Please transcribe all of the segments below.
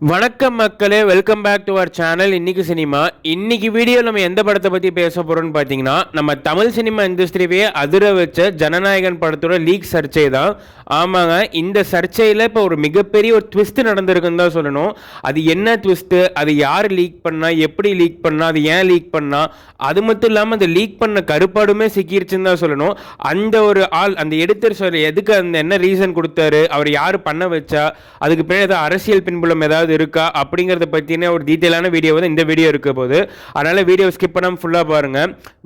வணக்கம் மக்களே, welcome back to our channel இன்னைக்கு சினிமா. இன்னைக்கு வீடியோ நம்ம எந்த படத்தை பற்றி பேச போகிறோம்னு பார்த்தீங்கன்னா, நம்ம தமிழ் சினிமா இண்டஸ்ட்ரியே அதிர வச்ச ஜனநாயகன் படத்தோட லீக் சர்ச்சை தான். ஆமாங்க, இந்த சர்ச்சையில் இப்போ ஒரு மிகப்பெரிய ஒரு ட்விஸ்ட் நடந்திருக்குன்னு தான் சொல்லணும். அது என்ன ட்விஸ்ட்டு, அது யார் லீக் பண்ணா, எப்படி லீக் பண்ணா, அது ஏன் லீக் பண்ணா, அது மட்டும் இல்லாமல் அந்த லீக் பண்ண கருப்பாடுமே சிக்கிருச்சுன்னு தான் சொல்லணும். அந்த ஒரு ஆள், அந்த எடிட்டர் சொல்ல எதுக்கு அந்த என்ன ரீசன் கொடுத்தாரு, அவர் யார் பண்ண வச்சா, அதுக்கு பின்னாடி ஏதாவது அரசியல் பின்புலம் ஏதாவது இருக்கா அப்படிங்கறத பத்தின ஒரு டீடைலான வீடியோ வந்து இந்த வீடியோ இருக்க போது. அதனால வீடியோ ஸ்கிப் பண்ணாம ஃபுல்லா பாருங்க.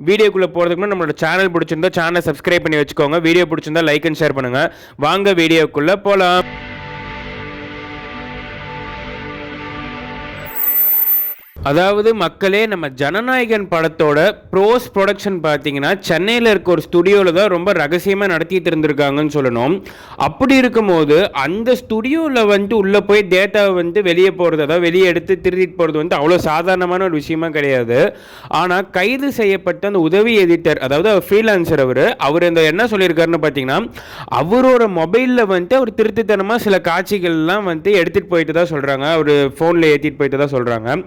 வீடியோக்குள்ள போறதுக்கு முன்னாடி நம்மளோட சேனல் பிடிச்சிருந்தா சேனலை சப்ஸ்கிரைப் பண்ணி வச்சுக்கோங்க. வீடியோ பிடிச்சிருந்தா லைக் அண்ட் ஷேர் பண்ணுங்க. வாங்க வீடியோக்குள்ள போலாம். அதாவது மக்களே, நம்ம ஜனநாயகன் படத்தோட ப்ரோஸ் ப்ரொடக்ஷன் பார்த்தீங்கன்னா சென்னையில் இருக்க ஒரு ஸ்டுடியோவில் தான் ரொம்ப ரகசியமாக நடத்திட்டு இருந்திருக்காங்கன்னு சொல்லணும். அப்படி இருக்கும்போது அந்த ஸ்டுடியோவில் வந்துட்டு உள்ளே போய் டேட்டாவை வந்து வெளியே போகிறது, அதாவது வெளியே எடுத்து திருடிட்டு போகிறது வந்து அவ்வளோ சாதாரணமான ஒரு விஷயமா கிடையாது. ஆனால் கைது செய்யப்பட்ட அந்த உதவி எடிட்டர், அதாவது அவர் ஃப்ரீலான்சர், அவர் இந்த என்ன சொல்லியிருக்காருன்னு பார்த்தீங்கன்னா, அவரோட மொபைலில் வந்துட்டு அவர் திருட்டுத்தனமாக சில காட்சிகள்லாம் வந்து எடுத்துகிட்டு போயிட்டு தான் சொல்கிறாங்க, அவர் ஃபோனில் ஏற்றிட்டு போயிட்டு தான் சொல்கிறாங்க.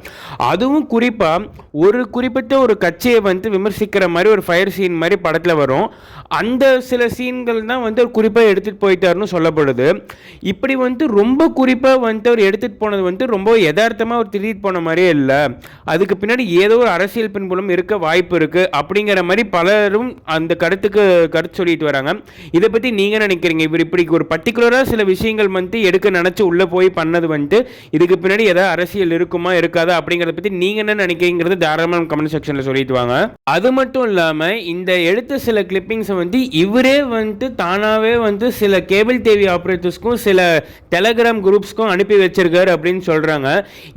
அதுவும் குறிப்பாக ஒரு குறிப்பிட்ட ஒரு கட்சியை வந்து விமர்சிக்கிற மாதிரி ஒரு ஃபயர் சீன் மாதிரி படத்தில் வரும். அந்த சில சீன்கள் தான் வந்து ஒரு குறிப்பாக எடுத்துகிட்டு போயிட்டாருன்னு சொல்லப்படுது. இப்படி வந்து ரொம்ப குறிப்பாக வந்து அவர் எடுத்துகிட்டு போனது வந்து ரொம்ப யதார்த்தமாக ஒரு திருடிட்டு போன மாதிரியே இல்லை, அதுக்கு பின்னாடி ஏதோ ஒரு அரசியல் பின்புலம் இருக்க வாய்ப்பு இருக்குது அப்படிங்கிற மாதிரி பலரும் அந்த கருத்து சொல்லிட்டு வராங்க. இதை பற்றி நீங்கள் நினைக்கிறீங்க? இவர் இப்படி ஒரு பர்டிகுலராக சில விஷயங்கள் வந்து எடுக்க நினச்சி உள்ளே போய் பண்ணது வந்துட்டு இதுக்கு பின்னாடி ஏதாவது அரசியல் இருக்குமா இருக்காதா அப்படிங்கிறத பற்றி நீங்கள் என்ன நினைக்கிறீங்கிறது தாராளமாக கமெண்ட் செக்ஷனில் சொல்லிட்டு வாங்க. அது மட்டும் இல்லாமல் இந்த எடுத்த சில கிளிப்பிங்ஸை வந்து இவரே வந்து தானாகவே வந்து சில கேபிள் டிவி ஆப்ரேட்டர்ஸ்க்கும் சில டெலகிராம் குரூப்ஸ்க்கும் அனுப்பி வச்சிருக்காரு அப்படின்னு சொல்கிறாங்க.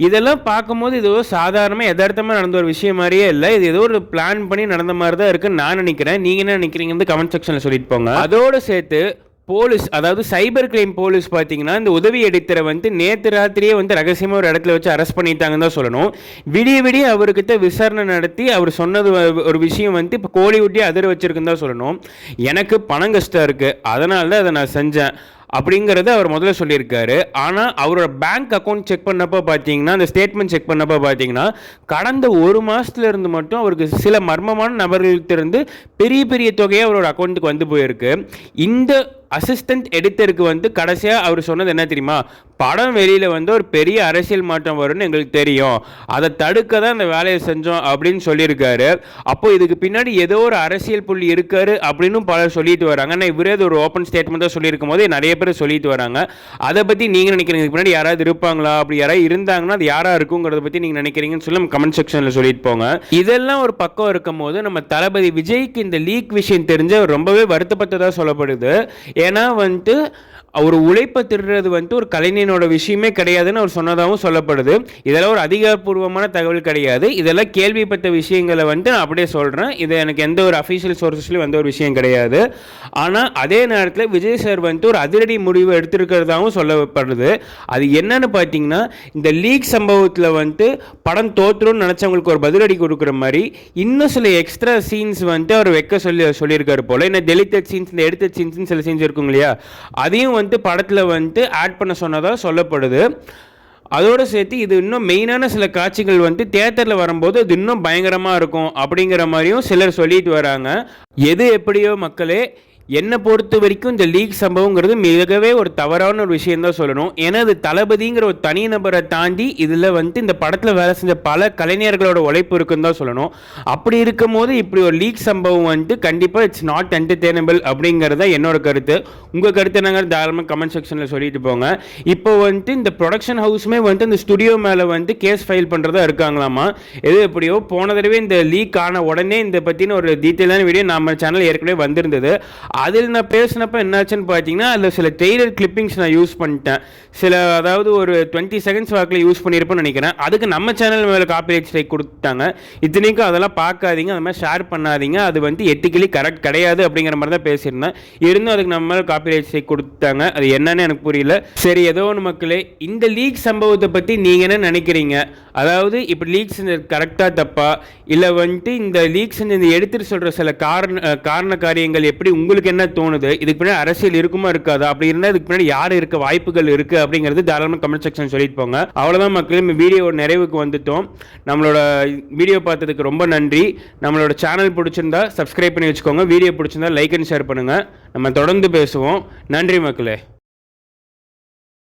இதெல்லாம் பார்க்கும்போது இது சாதாரணமாக யதார்த்தமாக நடந்த ஒரு விஷயம் மாதிரியே இல்லை, இது ஏதோ ஒரு பிளான் பண்ணி நடந்த மாதிரி தான் இருக்குன்னு நான் நினைக்கிறேன். நீங்கள் என்ன நினைக்கிறீங்கன்னு கமெண்ட் செக்ஷனில் சொல்லிட்டு போங்க. அதோடு சேர்த்து போலீஸ், அதாவது சைபர் கிரைம் போலீஸ் பார்த்தீங்கன்னா இந்த உதவி எடிட்டரை வந்து நேற்று ராத்திரியே வந்து ரகசியமாக ஒரு இடத்துல வச்சு அரெஸ்ட் பண்ணிட்டாங்கன்னு தான் சொல்லணும். விடிய அவர்கிட்ட விசாரணை நடத்தி அவர் சொன்னது ஒரு விஷயம் வந்து இப்போ கோழி ஊட்டி அதிர வச்சிருக்குன்னு தான் சொல்லணும். எனக்கு பணம் கஷ்டம் இருக்குது, அதனால தான் அதை நான் செஞ்சேன் அப்படிங்கிறத அவர் முதல்ல சொல்லியிருக்காரு. ஆனால் அவரோட பேங்க் அக்கௌண்ட் செக் பண்ணப்போ பார்த்தீங்கன்னா, அந்த ஸ்டேட்மெண்ட் செக் பண்ணப்போ பார்த்தீங்கன்னா, கடந்த ஒரு மாதத்துல இருந்து மட்டும் அவருக்கு சில மர்மமான நபர்களிடத்திலிருந்து பெரிய பெரிய தொகையை அவரோட அக்கௌண்ட்டுக்கு வந்து போயிருக்கு. இந்த அசிஸ்டன்ட் எடிட்டருக்கு வந்து கடைசியாக அவர் சொன்னது என்ன தெரியுமா, படம் வெளியில் வந்து ஒரு பெரிய அரசியல் மாற்றம் வரும்னு எங்களுக்கு தெரியும், அதை தடுக்க தான் அந்த வேலையை செஞ்சோம் அப்படின்னு சொல்லியிருக்காரு. அப்போது இதுக்கு பின்னாடி ஏதோ ஒரு அரசியல் புள்ளி இருக்காரு அப்படின்னு பலர் சொல்லிட்டு வராங்க. ஆனால் இவரே அது ஒரு ஓப்பன் ஸ்டேட்மெண்ட்டாக சொல்லியிருக்கும் போது நிறைய பேர் சொல்லிட்டு வராங்க. அதை பற்றி நீங்கள் நினைக்கிறீங்க? இதுக்கு பின்னாடி யாராவது இருப்பாங்களா, அப்படி யாராவது இருந்தாங்கன்னா அது யாராக இருக்குங்கிறத பற்றி நீங்கள் நினைக்கிறீங்கன்னு சொல்லி நம்ம கமெண்ட் செக்ஷனில் சொல்லிட்டு போங்க. இதெல்லாம் ஒரு பக்கம் இருக்கும் போது நம்ம தளபதி விஜய்க்கு இந்த லீக் விஷயம் தெரிஞ்சு அவர் ரொம்பவே வருத்தப்பட்டதாக சொல்லப்படுது. ஏன்னா வந்துட்டு அவர் உழைப்பை திருடுறது வந்துட்டு ஒரு கலைஞனோட விஷயமே கிடையாதுன்னு அவர் சொன்னதாகவும் சொல்லப்படுது. இதெல்லாம் ஒரு அதிகாரப்பூர்வமான தகவல் கிடையாது, இதெல்லாம் கேள்விப்பட்ட விஷயங்களை வந்துட்டு நான் அப்படியே சொல்கிறேன். இது எனக்கு எந்த ஒரு அஃபீஷியல் சோர்ஸஸ்லையும் வந்த ஒரு விஷயம் கிடையாது. ஆனால் அதே நேரத்தில் விஜய் சார் வந்துட்டு ஒரு அதிரடி முடிவு எடுத்திருக்கிறதாகவும் சொல்லப்படுது. அது என்னன்னு பார்த்தீங்கன்னா, இந்த லீக் சம்பவத்தில் வந்துட்டு படம் தோற்றுன்னு நினச்சவங்களுக்கு ஒரு பதிலடி கொடுக்குற மாதிரி இன்னும் சில எக்ஸ்ட்ரா சீன்ஸ் வந்துட்டு அவர் வைக்க சொல்லியிருக்காரு போல். என்ன டெலிட்டட் சீன்ஸ், இந்த எடுத்த சீன்ஸ் சில சீன்ஸ் இருக்கும் இல்லையா, அதையும் வந்து படத்தில் வந்து ஆட் பண்ண சொன்னதாக சொல்லப்படுது. அதோடு சேர்த்து இது இன்னும் மெயினான சில காட்சிகள் வந்து தியேட்டரில் வரும்போது அது இன்னும் பயங்கரமாக இருக்கும் அப்படிங்கிற மாதிரியும் சிலர் சொல்லிட்டு வராங்க. எது எப்படியோ மக்களே, என்னை பொறுத்த வரைக்கும் இந்த லீக் சம்பவங்கிறது மிகவே ஒரு தவறான ஒரு விஷயம் தான் சொல்லணும். ஏன்னா அது தளபதிங்கிற ஒரு தனிநபரை தாண்டி இதில் வந்து இந்த படத்தில் வேலை செஞ்ச பல கலைஞர்களோட உழைப்பு இருக்குன்னு தான் சொல்லணும். அப்படி இருக்கும் போது இப்படி ஒரு லீக் சம்பவம் வந்துட்டு கண்டிப்பாக இட்ஸ் நாட் என்டர்டெய்னபிள் அப்படிங்கிறத என்னோட கருத்து. உங்கள் கருத்து என்னங்க தாராளமாக கமெண்ட் செக்ஷனில் சொல்லிட்டு போங்க. இப்போ வந்துட்டு இந்த ப்ரொடக்ஷன் ஹவுஸுமே வந்துட்டு இந்த ஸ்டுடியோ மேலே வந்து கேஸ் ஃபைல் பண்ணுறதா இருக்காங்களாமா. எது எப்படியோ போன தடவை இந்த லீக் ஆன உடனே இந்த பற்றின ஒரு டீட்டெயிலான வீடியோ நம்ம சேனல் ஏற்கனவே வந்திருந்தது. அதில் நான் பேசினப்போ என்னாச்சுன்னு பார்த்தீங்கன்னா, அதில் சில ட்ரெய்லர் கிளிப்பிங்ஸ் நான் யூஸ் பண்ணிட்டேன். சில அதாவது ஒரு 20 செகண்ட்ஸ் வாக்கில் யூஸ் பண்ணியிருப்பேன்னு நினைக்கிறேன். அதுக்கு நம்ம சேனல் மேலே காப்பிரைட் ஸ்ட்ரைக் கொடுத்தாங்க. இத்தனைக்கும் அதெல்லாம் பார்க்காதீங்க, அது மாதிரி ஷேர் பண்ணாதீங்க, அது வந்து எத்திக்கலி கரெக்ட் கிடையாது அப்படிங்கிற மாதிரி தான் பேசியிருந்தேன். இருந்தும் அதுக்கு நம்ம மேலே காப்பிரைட் ஸ்ட்ரைக் கொடுத்தாங்க. அது என்னன்னு எனக்கு புரியல. சரி, ஏதோ ஒன்று மக்களே, இந்த லீக் சம்பவத்தை பற்றி நீங்கள் என்ன நினைக்கிறீங்க? அதாவது இப்போ லீக் செஞ்சது கரெக்டாக தப்பா, இல்லை வந்துட்டு இந்த லீக் செஞ்ச எடுத்துட்டு சொல்கிற சில காரண காரியங்கள் எப்படி உங்களுக்கு என்ன தோணுது? இதுக்கு பின்னாடி அரசியல் இருக்குமா இருக்காதா? அப்படி இருந்தால் இதுக்கு பின்னாடி யார் இருக்க வாய்ப்புகள் இருக்கு அப்படிங்கிறது தாராளமாக கமெண்ட் செக்ஷன் சொல்லிட்டு போங்க. அவ்வளோதான் மக்களே, நம்ம வீடியோ நிறைவுக்கு வந்துட்டோம். நம்மளோட வீடியோ பார்த்ததுக்கு ரொம்ப நன்றி. நம்மளோட சேனல் பிடிச்சிருந்தா சப்ஸ்கிரைப் பண்ணி வச்சுக்கோங்க. வீடியோ பிடிச்சிருந்தா லைக் அண்ட் ஷேர் பண்ணுங்கள். நம்ம தொடர்ந்து பேசுவோம். நன்றி மக்களே.